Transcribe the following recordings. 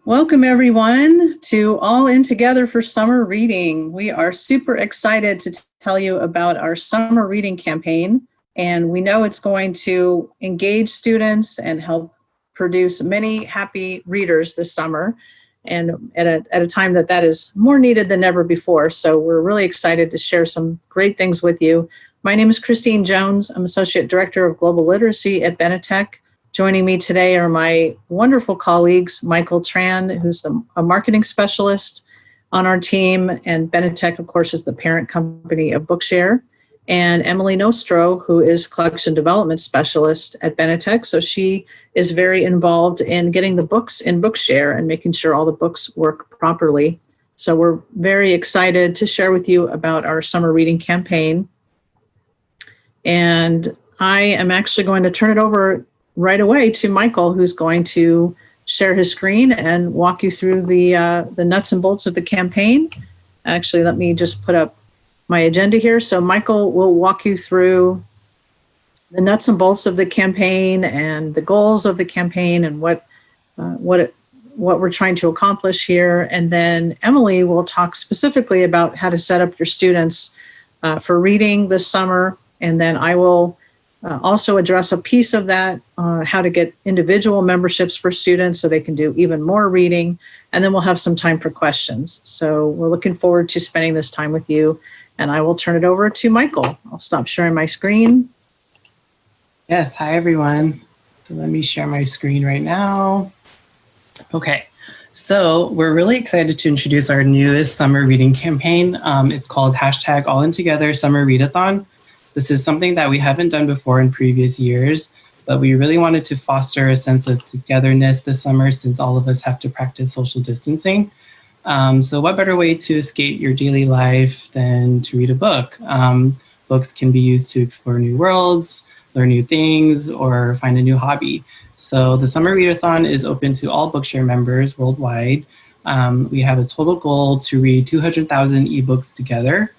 Welcome everyone to All In Together for Summer Reading. We are super excited to tell you about our summer reading campaign, and we know it's going to engage students and help produce many happy readers this summer, and at a time that is more needed than ever before. So we're really excited to share some great things with you. My name is Christine Jones. I'm Associate Director of Global Literacy at Benetech. Joining me today are my wonderful colleagues, Michael Tran, who's a marketing specialist on our team, and Benetech, of course, is the parent company of Bookshare, and Emily Nostro, who is collection development specialist at Benetech. So she is very involved in getting the books in Bookshare and making sure all the books work properly. So we're very excited to share with you about our summer reading campaign. And I am actually going to turn it over right away to Michael, who's going to share his screen and walk you through the nuts and bolts of the campaign. Actually, let me just put up my agenda here. So Michael will walk you through the nuts and bolts of the campaign and the goals of the campaign and what we're trying to accomplish here. And then Emily will talk specifically about how to set up your students for reading this summer. And then I will also address a piece of that, how to get individual memberships for students so they can do even more reading. And then we'll have some time for questions. So we're looking forward to spending this time with you. And I will turn it over to Michael. I'll stop sharing my screen. Yes, hi everyone. So let me share my screen right now. Okay, so we're really excited to introduce our newest summer reading campaign. It's called #AllInTogether Summer Readathon. This is something that we haven't done before in previous years, but we really wanted to foster a sense of togetherness this summer since all of us have to practice social distancing. So what better way to escape your daily life than to read a book? Books can be used to explore new worlds, learn new things, or find a new hobby. So the Summer Readathon is open to all Bookshare members worldwide. We have a total goal to read 200,000 ebooks together.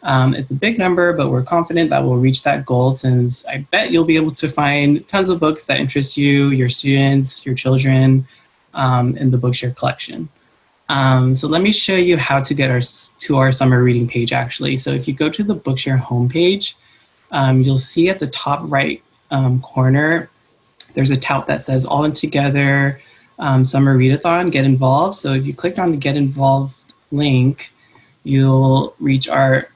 It's a big number, but we're confident that we'll reach that goal since I bet you'll be able to find tons of books that interest you, your students, your children, in the Bookshare collection. So let me show you how to get to our summer reading page actually. So if you go to the Bookshare homepage, you'll see at the top right corner, there's a tout that says All In Together Summer Readathon, Get Involved. So if you click on the Get Involved link, you'll reach our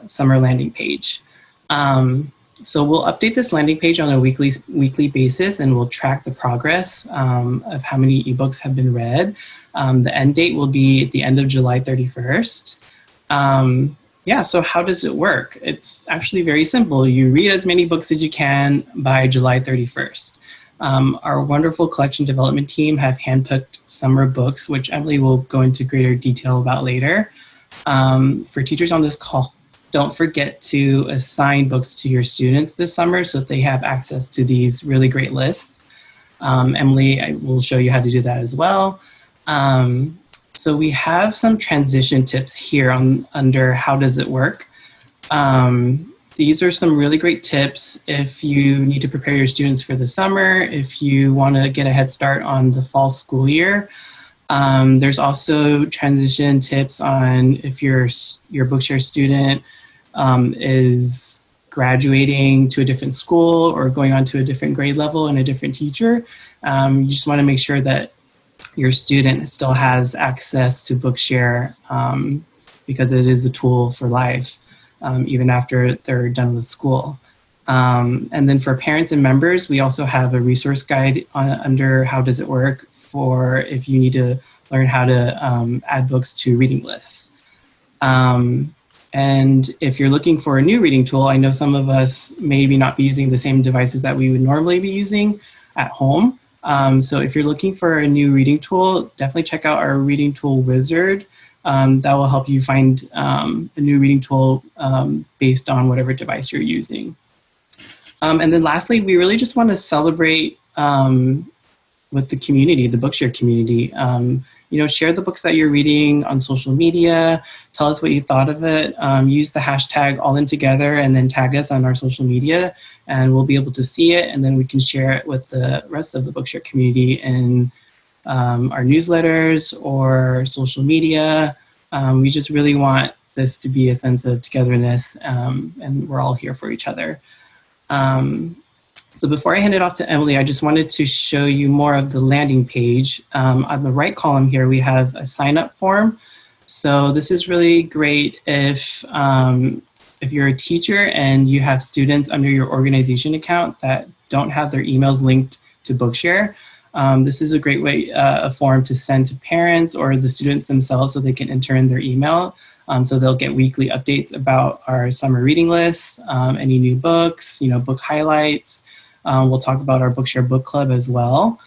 summer landing page. So we'll update this landing page on a weekly basis, and we'll track the progress of how many ebooks have been read. The end date will be at the end of July 31st. Yeah, so how does it work? It's actually very simple. You read as many books as you can by July 31st. Our wonderful collection development team have handpicked summer books, which Emily will go into greater detail about later. For teachers on this call, don't forget to assign books to your students this summer so that they have access to these really great lists. Emily will show you how to do that as well. So we have some transition tips here under how does it work. These are some really great tips if you need to prepare your students for the summer, if you want to get a head start on the fall school year. There's also transition tips on if your Bookshare student is graduating to a different school or going on to a different grade level and a different teacher. You just want to make sure that your student still has access to Bookshare because it is a tool for life, even after they're done with school. And then for parents and members, we also have a resource guide under how does it work for if you need to learn how to add books to reading lists. And if you're looking for a new reading tool, I know some of us maybe not be using the same devices that we would normally be using at home. So if you're looking for a new reading tool, definitely check out our reading tool wizard. That will help you find a new reading tool based on whatever device you're using. And then lastly, we really just want to celebrate with the community, the Bookshare community. Share the books that you're reading on social media. Tell us what you thought of it. Use the hashtag #AllInTogether and then tag us on our social media, and we'll be able to see it, and then we can share it with the rest of the Bookshare community in our newsletters or social media. We just really want this to be a sense of togetherness, and we're all here for each other. So before I hand it off to Emily, I just wanted to show you more of the landing page. On the right column here, we have a sign-up form. So this is really great if you're a teacher and you have students under your organization account that don't have their emails linked to Bookshare. This is a great way, a form to send to parents or the students themselves so they can enter in their email. So they'll get weekly updates about our summer reading lists, any new books, book highlights. We'll talk about our Bookshare book club as well.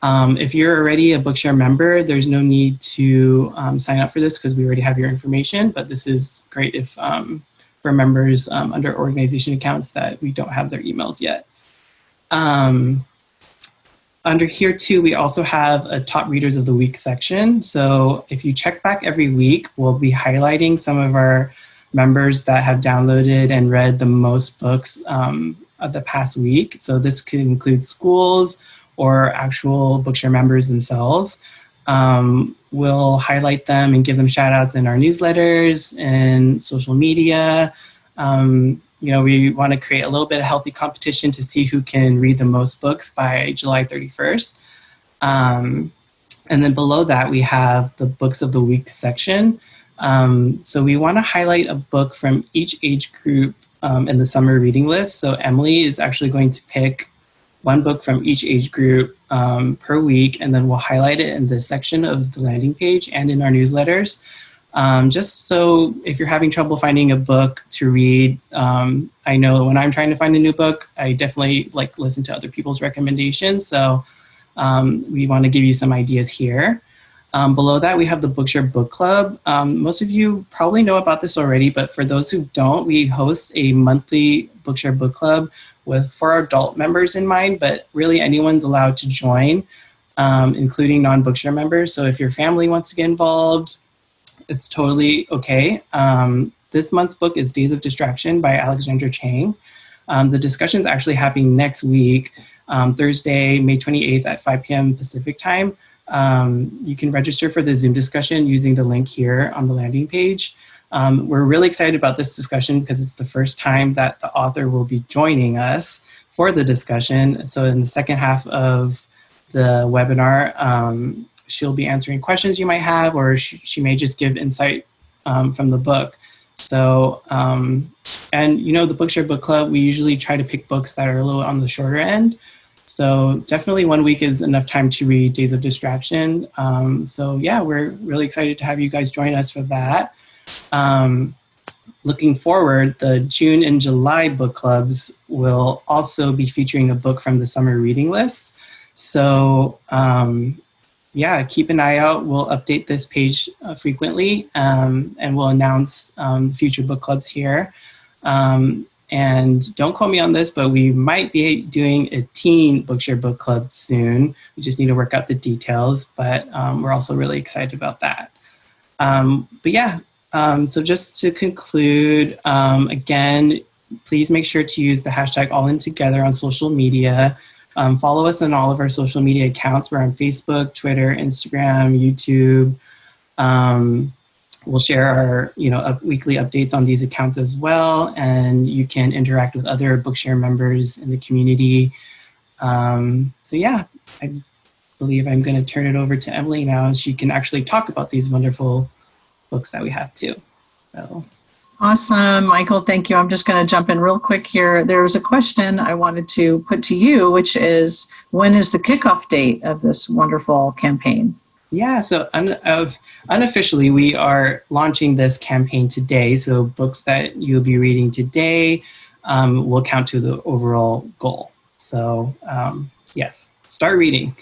If you're already a Bookshare member, there's no need to sign up for this because we already have your information, but this is great if for members under organization accounts that we don't have their emails yet. Under here too, we also have a top readers of the week section. So if you check back every week, we'll be highlighting some of our members that have downloaded and read the most books of the past week. So this could include schools or actual Bookshare members themselves. We'll highlight them and give them shout outs in our newsletters and social media. We want to create a little bit of healthy competition to see who can read the most books by July 31st. And then below that, we have the books of the week section. So we want to highlight a book from each age group in the summer reading list. So Emily is actually going to pick one book from each age group per week, and then we'll highlight it in this section of the landing page and in our newsletters. Just so if you're having trouble finding a book to read, I know when I'm trying to find a new book, I definitely listen to other people's recommendations. So we want to give you some ideas here. Below that, we have the Bookshare Book Club. Most of you probably know about this already, but for those who don't, we host a monthly Bookshare Book Club for our adult members in mind, but really anyone's allowed to join, including non-Bookshare members. So if your family wants to get involved, it's totally okay. This month's book is Days of Distraction by Alexandra Chang. The discussion is actually happening next week, Thursday, May 28th at 5 p.m. Pacific time. You can register for the Zoom discussion using the link here on the landing page. We're really excited about this discussion because it's the first time that the author will be joining us for the discussion. So in the second half of the webinar, she'll be answering questions you might have, or she may just give insight from the book. So, and the Bookshare Book Club, we usually try to pick books that are a little on the shorter end. So definitely 1 week is enough time to read Days of Distraction. So yeah, we're really excited to have you guys join us for that. Looking forward, the June and July book clubs will also be featuring a book from the summer reading list. So yeah, keep an eye out. We'll update this page frequently, and we'll announce future book clubs here. And don't quote me on this, but we might be doing a teen Bookshare book club soon. We just need to work out the details, but we're also really excited about that. But yeah, so just to conclude, again, please make sure to use the hashtag AllInTogether on social media. Follow us on all of our social media accounts. We're on Facebook, Twitter, Instagram, YouTube. We'll share our weekly updates on these accounts as well, and you can interact with other Bookshare members in the community. So yeah, I believe I'm going to turn it over to Emily now, and she can actually talk about these wonderful books that we have too. So. Awesome, Michael. Thank you. I'm just going to jump in real quick here. There's a question I wanted to put to you, which is, when is the kickoff date of this wonderful campaign? Yeah, so unofficially, we are launching this campaign today. So books that you'll be reading today will count to the overall goal. So yes, start reading.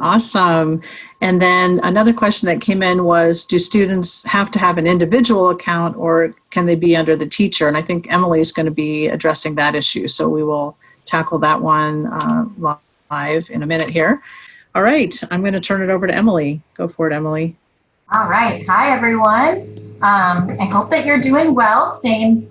Awesome. And then another question that came in was, do students have to have an individual account, or can they be under the teacher? And I think Emily is going to be addressing that issue. So we will tackle that one live in a minute here. All right, I'm going to turn it over to Emily. Go for it, Emily. All right. Hi, everyone. I hope that you're doing well, staying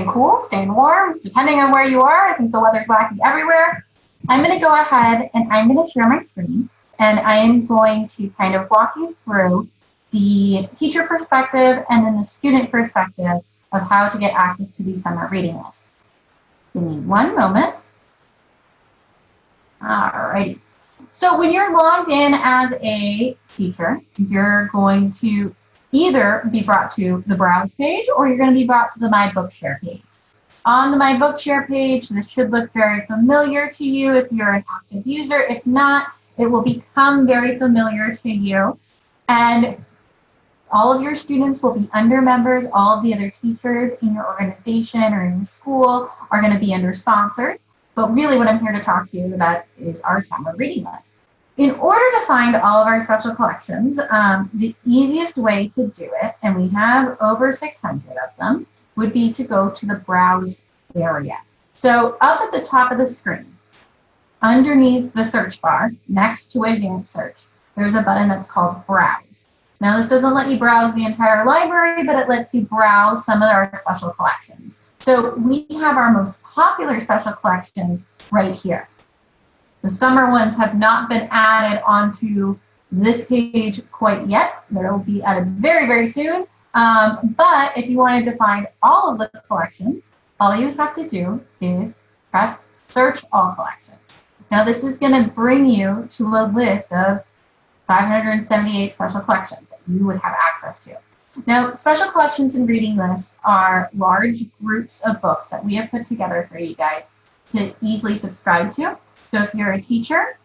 cool, staying warm, depending on where you are. I think the weather's wacky everywhere. I'm going to go ahead and I'm going to share my screen. and I am going to kind of walk you through the teacher perspective and then the student perspective of how to get access to these summer reading lists. Give me one moment. Alrighty. So when you're logged in as a teacher, you're going to either be brought to the Browse page or you're going to be brought to the My Bookshare page. On the My Bookshare page, this should look very familiar to you if you're an active user. If not, it will become very familiar to you. And all of your students will be under members. All of the other teachers in your organization or in your school are going to be under sponsors. But really what I'm here to talk to you about is our summer reading list. In order to find all of our special collections, the easiest way to do it, and we have over 600 of them, would be to go to the Browse area. So up at the top of the screen, underneath the search bar, next to Advanced Search, there's a button that's called Browse. Now this doesn't let you browse the entire library, but it lets you browse some of our special collections. So we have our most popular special collections right here. The summer ones have not been added onto this page quite yet. They'll be added very, very soon. But if you wanted to find all of the collections, all you have to do is press Search All Collections. Now this is going to bring you to a list of 578 special collections that you would have access to. Now, special collections and reading lists are large groups of books that we have put together for you guys to easily subscribe to. So if you're a teacher,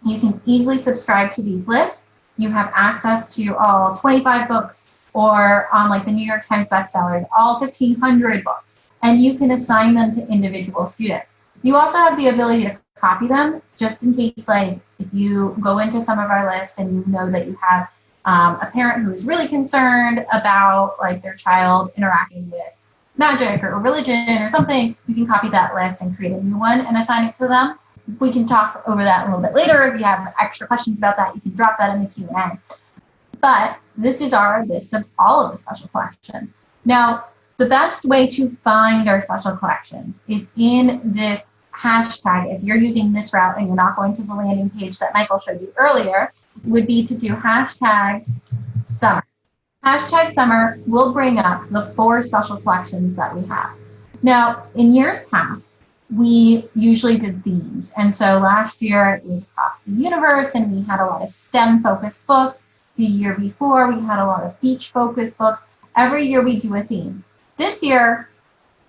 you can easily subscribe to these lists. You have access to all 25 books, or on like the New York Times bestsellers, all 1,500 books, and you can assign them to individual students. You also have the ability to copy them just in case, like if you go into some of our lists and you know that you have a parent who is really concerned about like their child interacting with magic or religion or something, you can copy that list and create a new one and assign it to them. We can talk over that a little bit later. If you have extra questions about that, you can drop that in the Q&A. But this is our list of all of the special collections. Now, the best way to find our special collections is in this hashtag. If you're using this route and you're not going to the landing page that Michael showed you earlier, would be to do hashtag summer. Hashtag summer will bring up the 4 special collections that we have. Now, in years past, we usually did themes. And so last year it was across the universe and we had a lot of STEM focused books. The year before we had a lot of beach focused books. Every year we do a theme. This year,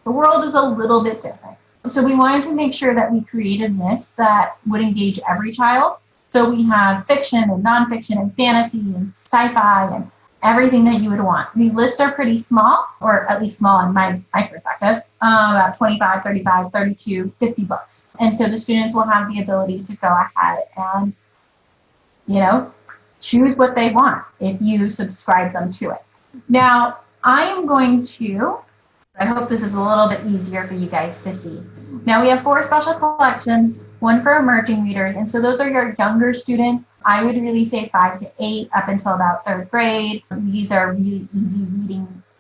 the world is a little bit different. So we wanted to make sure that we created lists that would engage every child. So we have fiction and nonfiction and fantasy and sci-fi and everything that you would want. The lists are pretty small, or at least small in my perspective, about 25, 35, 32, 50 books. And so the students will have the ability to go ahead and, choose what they want if you subscribe them to it. Now, I am going to, I hope this is a little bit easier for you guys to see. Now we have 4 special collections, 1 for emerging readers. And so those are your younger students. I would really say 5 to 8 up until about 3rd grade. These are really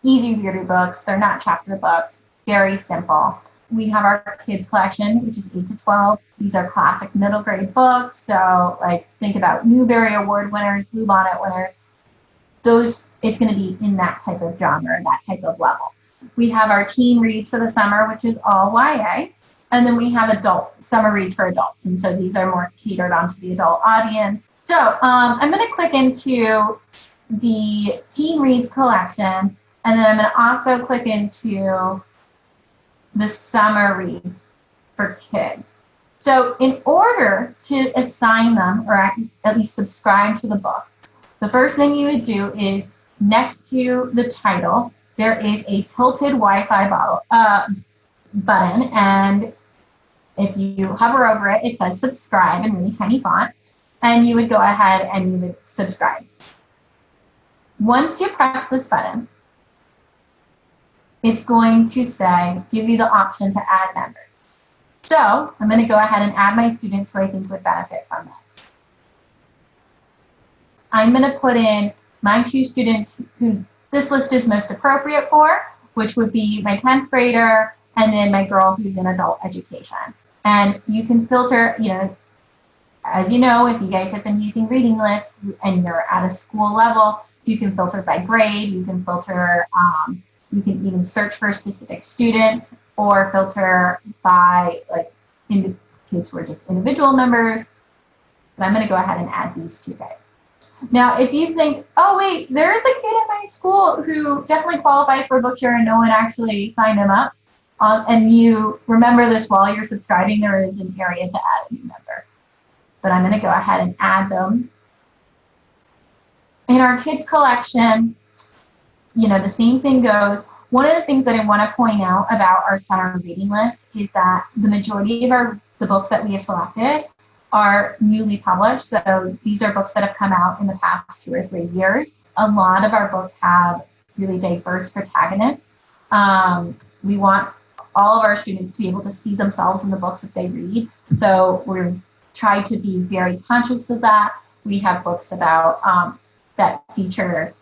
easy reader books. They're not chapter books, very simple. We have our kids collection, which is 8 to 12. These are classic middle grade books. So like think about Newbery Award winners, Bluebonnet winners. It's going to be in that type of genre, that type of level. We have our teen reads for the summer, which is all YA. And then we have adult summer reads for adults. And so these are more catered onto the adult audience. So I'm going to click into the teen reads collection. And then I'm going to also click into the summer reads for kids. So in order to assign them, or at least subscribe to the book, the first thing you would do is next to the title, there is a tilted Wi-Fi button. And if you hover over it, it says subscribe in really tiny font. And you would go ahead and you would subscribe. Once you press this button, it's going to give you the option to add members. So I'm going to go ahead and add my students who I think would benefit from this. I'm going to put in my 2 students who this list is most appropriate for, which would be my 10th grader and then my girl who's in adult education. And you can filter, as you know, if you guys have been using reading lists and you're at a school level, you can filter by grade, you can filter, you can even search for specific students or filter by like kids who are just individual members. But I'm going to go ahead and add these two guys. Now, if you think, oh wait, there is a kid in my school who definitely qualifies for Bookshare and no one actually signed him up, and you remember this while you're subscribing, there is an area to add a new member. But I'm going to go ahead and add them. In our kids collection, you know, the same thing goes. One of the things that I want to point out about our summer reading list is that the majority of the books that we have selected are newly published. So these are books that have come out in the past 2 or 3 years. A lot of our books have really diverse protagonists. We want all of our students to be able to see themselves in the books that they read. So we're trying to be very conscious of that. We have books about that feature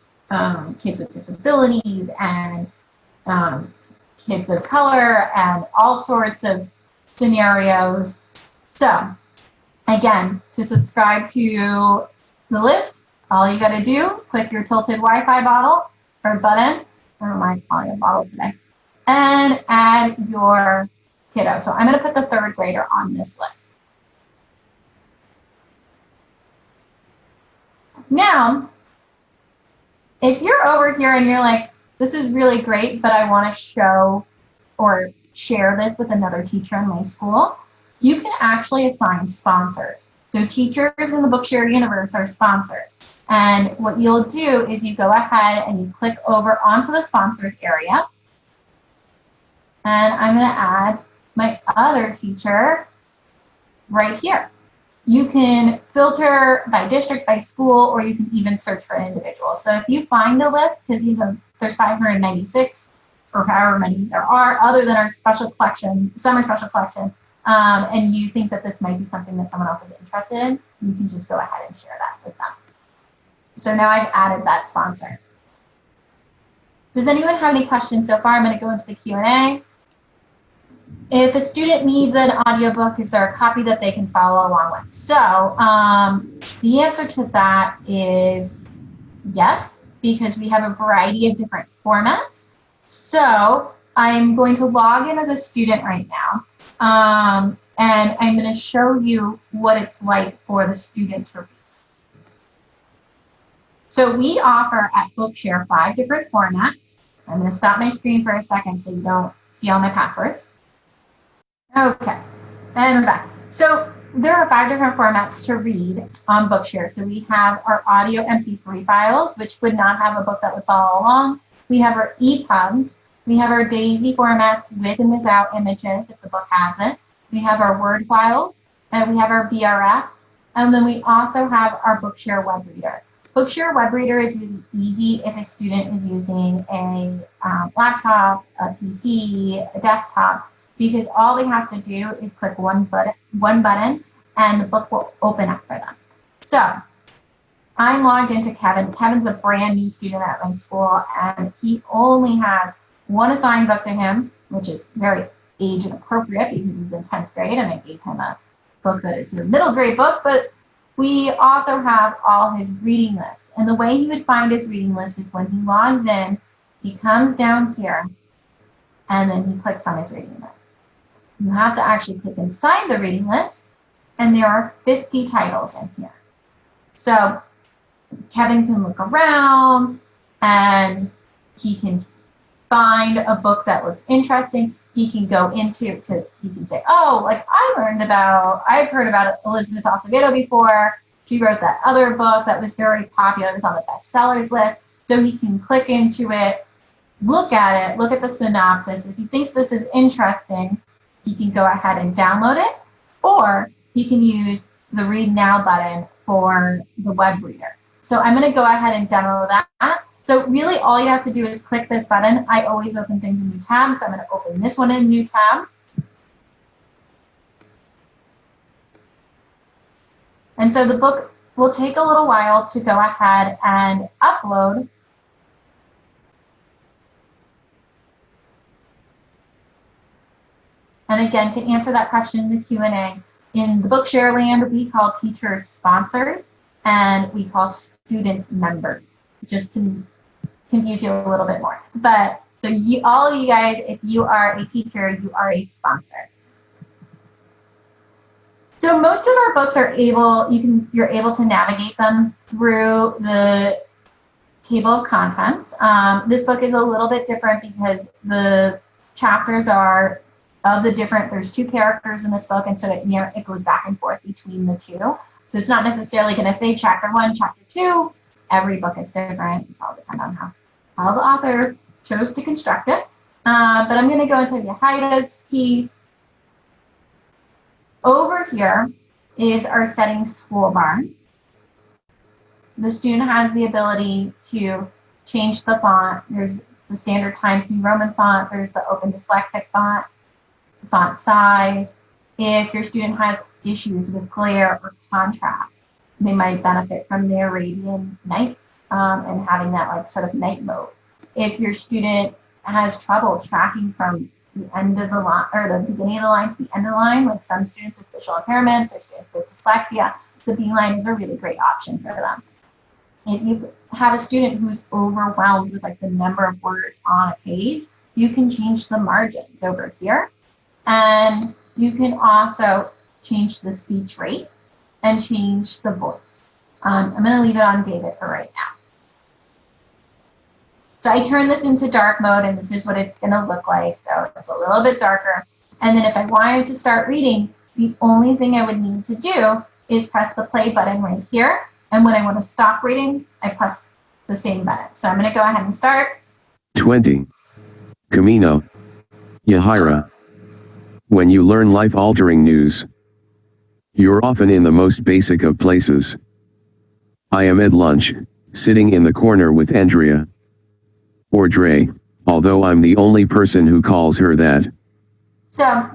kids with disabilities and kids of color and all sorts of scenarios. So again, to subscribe to the list, all you got to do, click your tilted Wi-Fi bottle or button, I don't mind calling it a bottle today, and add your kiddo. So I'm going to put the 3rd grader on this list. Now, if you're over here and you're like, this is really great, but I want to show or share this with another teacher in my school, you can actually assign sponsors. So teachers in the Bookshare universe are sponsors. And what you'll do is you go ahead and you click over onto the sponsors area. And I'm going to add my other teacher right here. You can filter by district, by school, or you can even search for an individual. So if you find a list, because there's 596 or however many there are, other than our special collection, summer special collection, and you think that this might be something that someone else is interested in, you can just go ahead and share that with them. So now I've added that sponsor. Does anyone have any questions so far? I'm going to go into the Q&A. If a student needs an audiobook, is there a copy that they can follow along with? So the answer to that is yes, because we have a variety of different formats. So I'm going to log in as a student right now, and I'm going to show you what it's like for the student to read. So we offer at Bookshare 5 different formats. I'm going to stop my screen for a second so you don't see all my passwords. Okay, and we're back. So there are 5 different formats to read on Bookshare. So we have our audio MP3 files, which would not have a book that would follow along. We have our Epubs. We have our DAISY formats with and without images if the book has it. We have our Word files, and we have our BRF. And then we also have our Bookshare Web Reader. Bookshare Web Reader is really easy if a student is using a laptop, a PC, a desktop, because all they have to do is click one button and the book will open up for them. So I'm logged into Kevin. Kevin's a brand new student at my school, and he only has one assigned book to him, which is very age appropriate because he's in 10th grade, and I gave him a book that is a middle grade book, but we also have all his reading lists. And the way he would find his reading list is when he logs in, he comes down here, and then he clicks on his reading list. You have to actually click inside the reading list, and there are 50 titles in here. So Kevin can look around, and he can find a book that looks interesting. He can go into, so he can say, oh, like I've heard about Elizabeth Acevedo before. She wrote that other book that was very popular. It was on the bestsellers list. So he can click into it, look at it, look at the synopsis. If he thinks this is interesting, he can go ahead and download it, or he can use the Read Now button for the web reader. So I'm going to go ahead and demo that. So really all you have to do is click this button. I always open things in new tab, so I'm going to open this one in a new tab. And so the book will take a little while to go ahead and upload. And again, to answer that question in the Q&A, in the Bookshare land, we call teachers sponsors and we call students members, just to confuse you a little bit more. But so all of you guys, if you are a teacher, you are a sponsor. So most of our books are you're able to navigate them through the table of contents. This book is a little bit different because the chapters are of the different, there's 2 characters in this book, and so it goes back and forth between the 2. So it's not necessarily going to say chapter 1, chapter 2. Every book is different. It's all depend on how the author chose to construct it. But I'm going to go into the Haida's piece. Over here is our settings toolbar. The student has the ability to change the font. There's the standard Times New Roman font. There's the open dyslexic font, font size. If your student has issues with glare or contrast, they might benefit from the Arabian Nights and having that like sort of night mode. If your student has trouble tracking from the end of the line or the beginning of the line to the end of the line, like some students with visual impairments or students with dyslexia, the B line is a really great option for them. If you have a student who's overwhelmed with like the number of words on a page, you can change the margins over here. And you can also change the speech rate and change the voice. I'm going to leave it on David for right now. So I turn this into dark mode, and this is what it's going to look like. So it's a little bit darker. And then if I wanted to start reading, the only thing I would need to do is press the play button right here. And when I want to stop reading, I press the same button. So I'm going to go ahead and start. 20. Camino. Yahira. When you learn life-altering news, you're often in the most basic of places. I am at lunch, sitting in the corner with Andrea. Or Dre, although I'm the only person who calls her that. So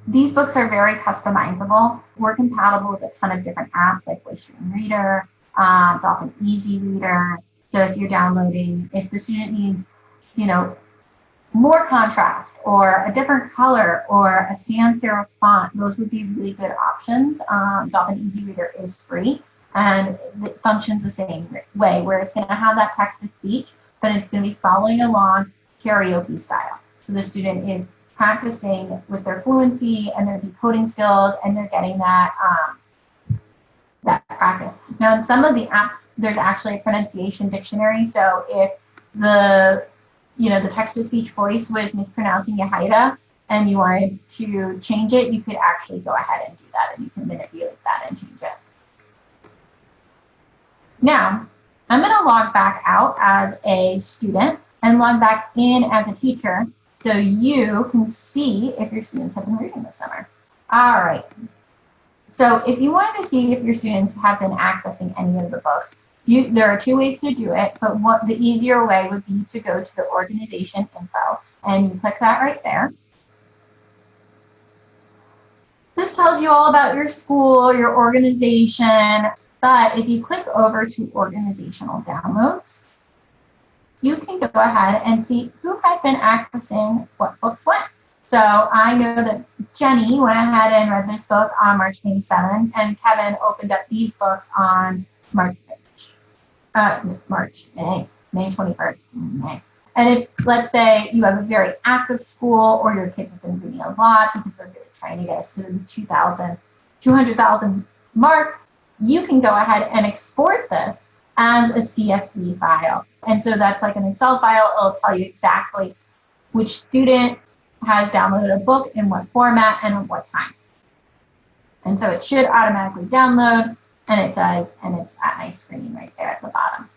these books are very customizable. We're compatible with a ton of different apps like Bookshare Reader, Dolphin Easy Reader. So if you're downloading, if the student needs, more contrast or a different color or a sans serif font, those would be really good options. Dolphin Easy Reader is free and it functions the same way, where it's going to have that text to speech, but it's going to be following along karaoke style. So the student is practicing with their fluency and their decoding skills, and they're getting that that practice. Now, in some of the apps, there's actually a pronunciation dictionary. So if the text-to-speech voice was mispronouncing Yahida and you wanted to change it, you could actually go ahead and do that, and you can manipulate that and change it. Now, I'm going to log back out as a student and log back in as a teacher so you can see if your students have been reading this summer. All right. So if you wanted to see if your students have been accessing any of the books, there are 2 ways to do it, but the easier way would be to go to the organization info, and you click that right there. This tells you all about your school, your organization, but if you click over to organizational downloads, you can go ahead and see who has been accessing what books when. So I know that Jenny went ahead and read this book on March 27th, and Kevin opened up these books on May 21st. May. And if, let's say, you have a very active school or your kids have been reading a lot because they're really trying to get us to the 200,000 mark, you can go ahead and export this as a CSV file. And so that's like an Excel file. It'll tell you exactly which student has downloaded a book in what format and at what time. And so it should automatically download, and it does, and it's at my screen right there at the bottom.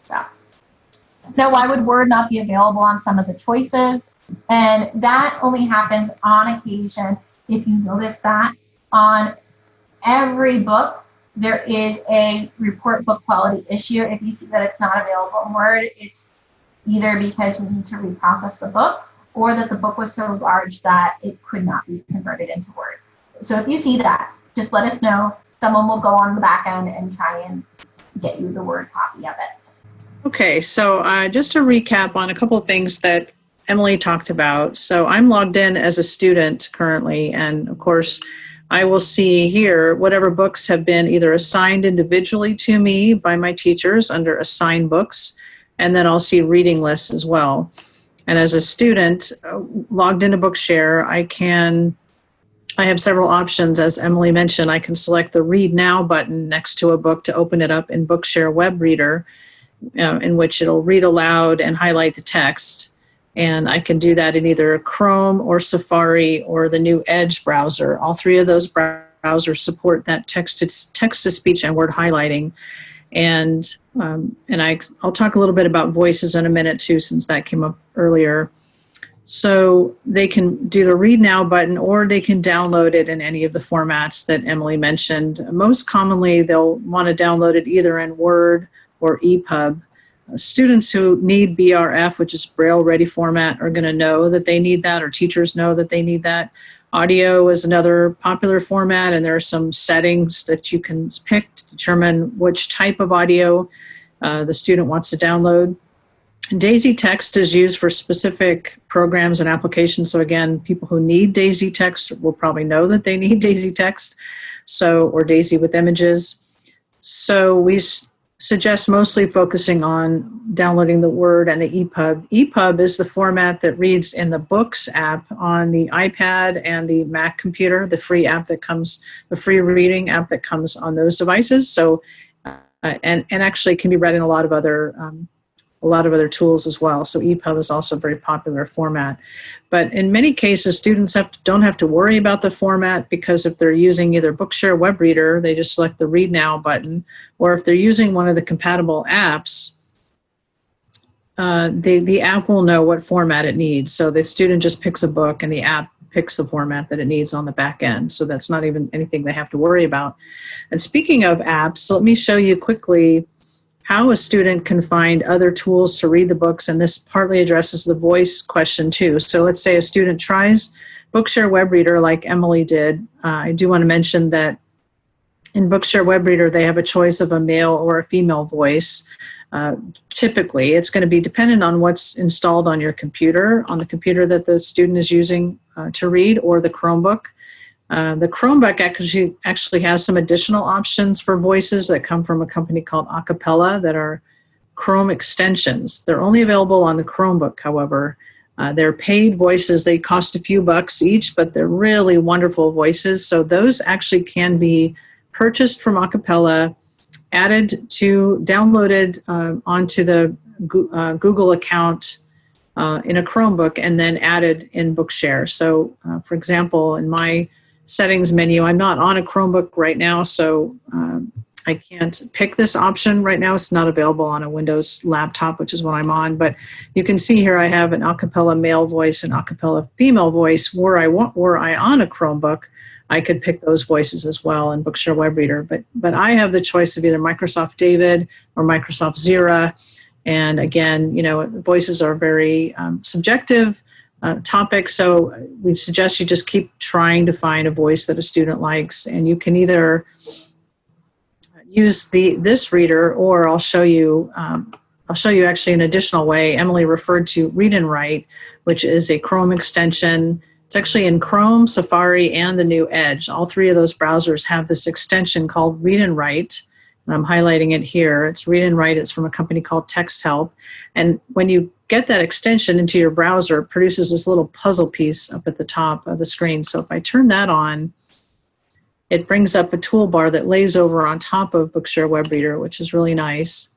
So now, why would Word not be available on some of the choices? And that only happens on occasion. If you notice that on every book, there is a report book quality issue. If you see that it's not available in Word, it's either because we need to reprocess the book or that the book was so large that it could not be converted into Word. So if you see that, just let us know. Someone will go on the back end and try and get you the Word copy of it. Okay, so just to recap on a couple of things that Emily talked about. So I'm logged in as a student currently, and of course, I will see here whatever books have been either assigned individually to me by my teachers under assigned books, and then I'll see reading lists as well. And as a student logged into Bookshare, I have several options. As Emily mentioned, I can select the Read Now button next to a book to open it up in Bookshare Web Reader, in which it'll read aloud and highlight the text. And I can do that in either Chrome or Safari or the new Edge browser. All three of those browsers support that text-to-speech and word highlighting. And I'll talk a little bit about voices in a minute too, since that came up earlier. So they can do the Read Now button, or they can download it in any of the formats that Emily mentioned. Most commonly, they'll want to download it either in Word or Epub. Students who need BRF, which is Braille Ready format, are going to know that they need that, or teachers know that they need that. Audio is another popular format, and there are some settings that you can pick to determine which type of audio the student wants to download. Daisy Text is used for specific programs and applications. So again, people who need Daisy Text will probably know that they need Daisy Text, or Daisy with images. So we suggest mostly focusing on downloading the Word and the Epub. Epub is the format that reads in the Books app on the iPad and the Mac computer, the free free reading app that comes on those devices. So, and actually can be read in a lot of other tools as well. So Epub is also a very popular format. But in many cases, students don't have to worry about the format, because if they're using either Bookshare Web Reader, they just select the Read Now button, or if they're using one of the compatible apps, the app will know what format it needs. So the student just picks a book and the app picks the format that it needs on the back end. So that's not even anything they have to worry about. And speaking of apps, let me show you quickly how a student can find other tools to read the books, and this partly addresses the voice question too. So let's say a student tries Bookshare Web Reader like Emily did. I do want to mention that in Bookshare Web Reader, they have a choice of a male or a female voice. Typically, it's going to be dependent on what's installed on your computer, on the computer that the student is using to read, or the Chromebook. The Chromebook actually has some additional options for voices that come from a company called Acapella that are Chrome extensions. They're only available on the Chromebook, however. They're paid voices. They cost a few bucks each, but they're really wonderful voices. So those actually can be purchased from Acapella, downloaded onto the Google account in a Chromebook, and then added in Bookshare. So for example, in my settings menu, I'm not on a Chromebook right now, so I can't pick this option right now. It's not available on a Windows laptop, which is what I'm on, but you can see here I have an acapella male voice and acapella female voice. Were I on a Chromebook, I could pick those voices as well in Bookshare Web Reader, but I have the choice of either Microsoft David or Microsoft Zira. And again, voices are very subjective topics, so we suggest you just keep trying to find a voice that a student likes, and you can either use this reader, or I'll show you actually an additional way. Emily referred to Read and Write, which is a Chrome extension. It's actually in Chrome, Safari, and the new Edge. All three of those browsers have this extension called Read and Write, and I'm highlighting it here. It's Read and Write. It's from a company called TextHelp, and when you get that extension into your browser, it produces this little puzzle piece up at the top of the screen. So if I turn that on, it brings up a toolbar that lays over on top of Bookshare Web Reader, which is really nice.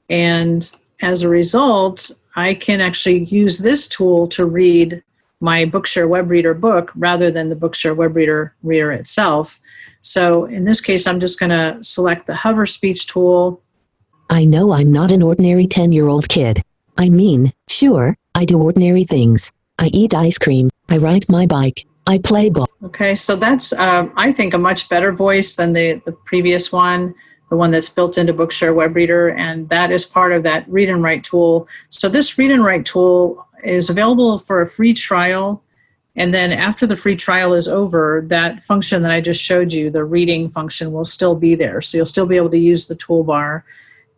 And as a result, I can actually use this tool to read my Bookshare Web Reader book rather than the Bookshare Web Reader itself. So in this case, I'm just going to select the hover speech tool. I know I'm not an ordinary 10-year-old kid. I mean, sure, I do ordinary things. I eat ice cream. I ride my bike. I play ball. Okay, so that's, I think, a much better voice than the previous one, the one that's built into Bookshare Web Reader, and that is part of that Read and Write tool. So this Read and Write tool is available for a free trial, and then after the free trial is over, that function that I just showed you, the reading function, will still be there. So you'll still be able to use the toolbar.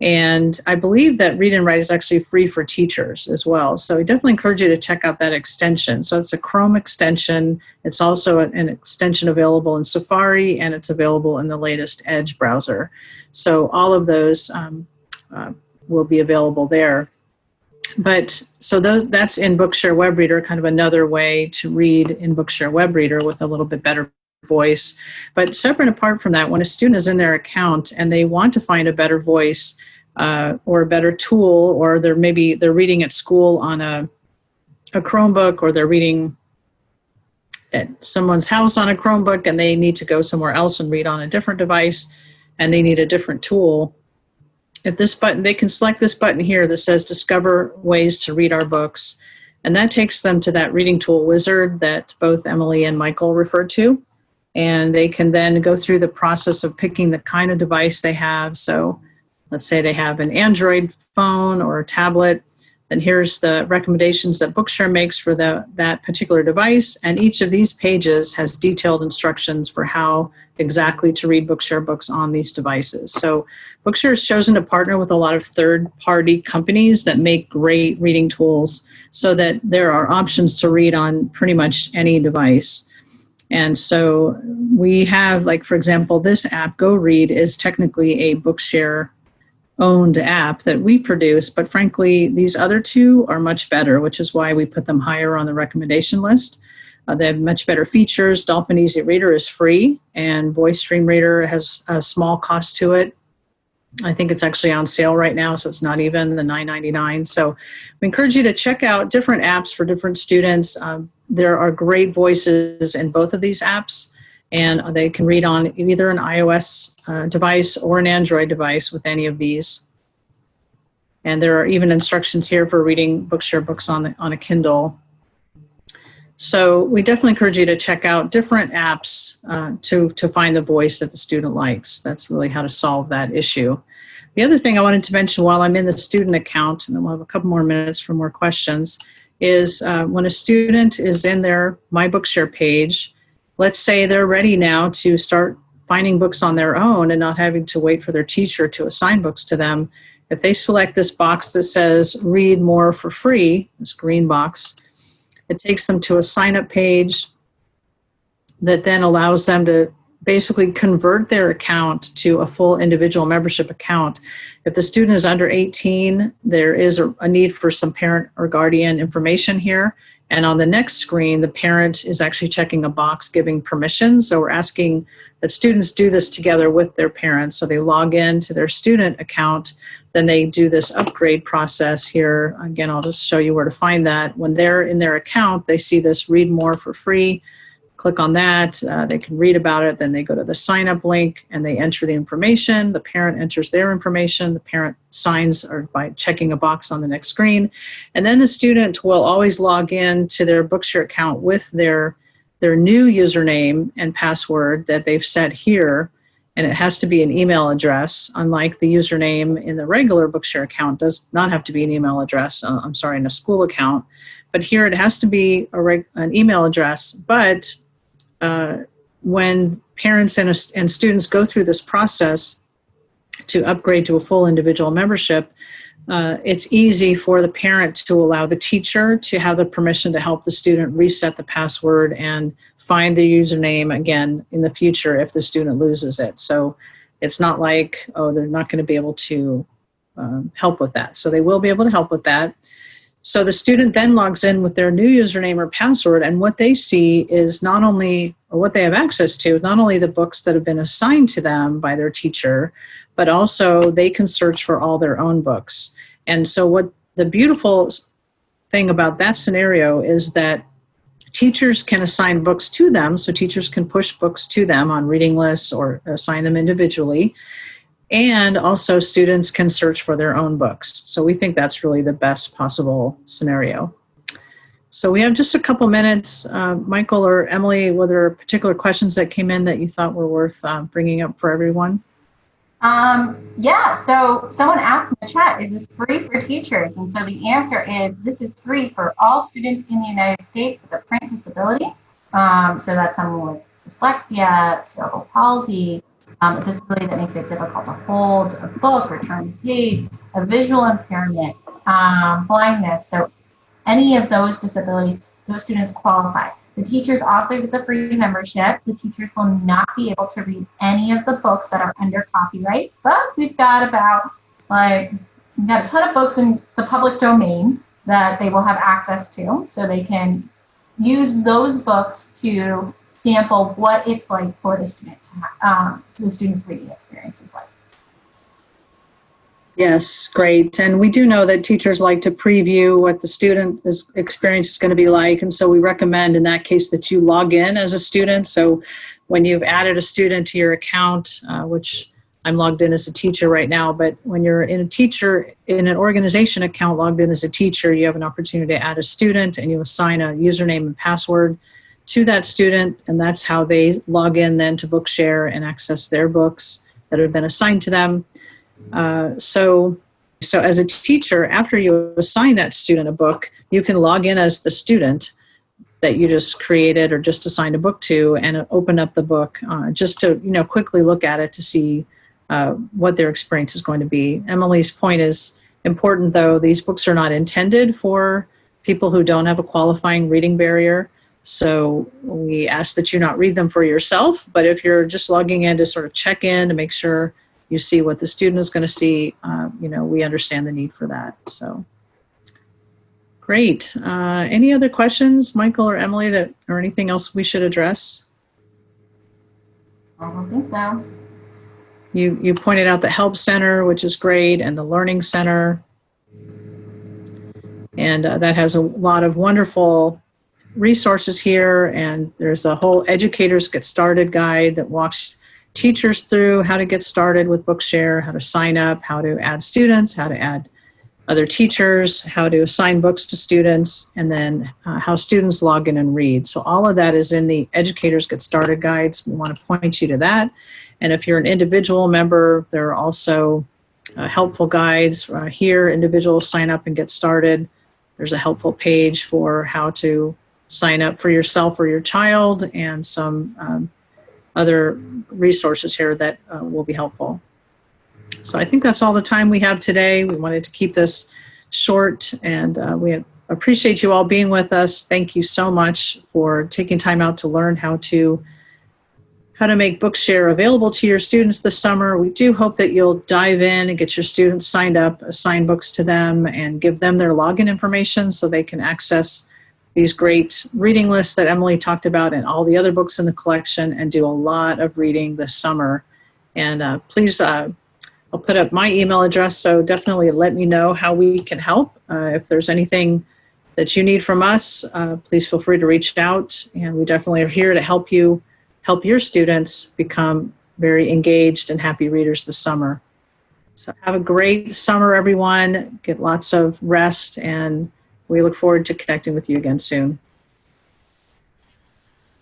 And I believe that Read and Write is actually free for teachers as well. So I definitely encourage you to check out that extension. So it's a Chrome extension. It's also an extension available in Safari, and it's available in the latest Edge browser. So all of those will be available there. But so that's in Bookshare Web Reader, kind of another way to read in Bookshare Web Reader with a little bit better voice. But separate and apart from that, when a student is in their account and they want to find a better voice or a better tool, or they're reading at school on a Chromebook, or they're reading at someone's house on a Chromebook and they need to go somewhere else and read on a different device and they need a different tool. If this button, they can select this button here that says Discover Ways to Read Our Books. And that takes them to that reading tool wizard that both Emily and Michael referred to. And they can then go through the process of picking the kind of device they have. So let's say they have an Android phone or a tablet. Then here's the recommendations that Bookshare makes for that particular device. And each of these pages has detailed instructions for how exactly to read Bookshare books on these devices. So Bookshare has chosen to partner with a lot of third-party companies that make great reading tools so that there are options to read on pretty much any device. And so we have, like, for example, this app, Go Read, is technically a Bookshare owned app that we produce, but frankly, these other two are much better, which is why we put them higher on the recommendation list. They have much better features. Dolphin Easy Reader is free, and Voice Stream Reader has a small cost to it. I think it's actually on sale right now, so it's not even the $9.99. So we encourage you to check out different apps for different students. There are great voices in both of these apps, and they can read on either an iOS device or an Android device with any of these. And there are even instructions here for reading Bookshare books on a Kindle. So we definitely encourage you to check out different apps to find the voice that the student likes. That's really how to solve that issue. The other thing I wanted to mention while I'm in the student account, and then we'll have a couple more minutes for more questions, is when a student is in their My Bookshare page, let's say they're ready now to start finding books on their own and not having to wait for their teacher to assign books to them. If they select this box that says Read More for Free, this green box, it takes them to a sign-up page that then allows them to basically convert their account to a full individual membership account. If the student is under 18, there is a need for some parent or guardian information here. And on the next screen, the parent is actually checking a box giving permission. So we're asking that students do this together with their parents. So they log in to their student account, then they do this upgrade process here. Again, I'll just show you where to find that. When they're in their account, they see this Read More for Free. Click on that, they can read about it, then they go to the sign up link and they enter the information. The parent enters their information, the parent signs or by checking a box on the next screen. And then the student will always log in to their Bookshare account with their new username and password that they've set here. And it has to be an email address, unlike the username in the regular Bookshare account does not have to be an email address, in a school account. But here it has to be an email address, but when parents and students go through this process to upgrade to a full individual membership, it's easy for the parent to allow the teacher to have the permission to help the student reset the password and find the username again in the future if the student loses it. So it's not like, oh, they're not going to be able to help with that. So they will be able to help with that. So the student then logs in with their new username or password, and what they see is not only, or what they have access to, not only the books that have been assigned to them by their teacher, but also they can search for all their own books. And so what the beautiful thing about that scenario is that teachers can assign books to them, so teachers can push books to them on reading lists or assign them individually. And also students can search for their own books. So we think that's really the best possible scenario. So we have just a couple minutes. Michael or Emily, were there particular questions that came in that you thought were worth bringing up for everyone? Yeah, so someone asked in the chat, is this free for teachers? And so the answer is this is free for all students in the United States with a print disability. So that's someone with dyslexia, cerebral palsy, a disability that makes it difficult to hold a book or turn the page, a visual impairment, blindness. So any of those disabilities, those students qualify. The teachers also get the free membership. The teachers will not be able to read any of the books that are under copyright, but we've got we've got a ton of books in the public domain that they will have access to, so they can use those books to sample what it's like for the student, the student's reading experience is like. Yes, great. And we do know that teachers like to preview what the student's experience is going to be like. And so we recommend in that case that you log in as a student. So when you've added a student to your account, which I'm logged in as a teacher right now, but when you're in an organization account logged in as a teacher, you have an opportunity to add a student and you assign a username and password to that student. And that's how they log in then to Bookshare and access their books that have been assigned to them. So as a teacher, after you assign that student a book, you can log in as the student that you just created or just assigned a book to and open up the book just to, quickly look at it to see what their experience is going to be. Emily's point is important, though. These books are not intended for people who don't have a qualifying reading barrier. So we ask that you not read them for yourself, but if you're just logging in to sort of check in to make sure you see what the student is going to see, we understand the need for that. So great. Any other questions, Michael or Emily, or anything else we should address? I don't think so. You pointed out the Help Center, which is great, and the Learning Center. And that has a lot of wonderful resources here. And there's a whole Educators Get Started guide that walks teachers through how to get started with Bookshare, how to sign up, how to add students, how to add other teachers, how to assign books to students, and then how students log in and read. So all of that is in the Educators Get Started guides. We want to point you to that. And if you're an individual member, there are also helpful guides here. Individuals sign up and get started. There's a helpful page for how to sign up for yourself or your child, and some other resources here that will be helpful. So I think that's all the time we have today. We wanted to keep this short, and we appreciate you all being with us. Thank you so much for taking time out to learn how to make Bookshare available to your students this summer. We do hope that you'll dive in and get your students signed up, assign books to them, and give them their login information so they can access these great reading lists that Emily talked about and all the other books in the collection, and do a lot of reading this summer. And please, I'll put up my email address, so definitely let me know how we can help. If there's anything that you need from us, please feel free to reach out, and we definitely are here to help your students become very engaged and happy readers this summer. So have a great summer, everyone. Get lots of rest, and we look forward to connecting with you again soon.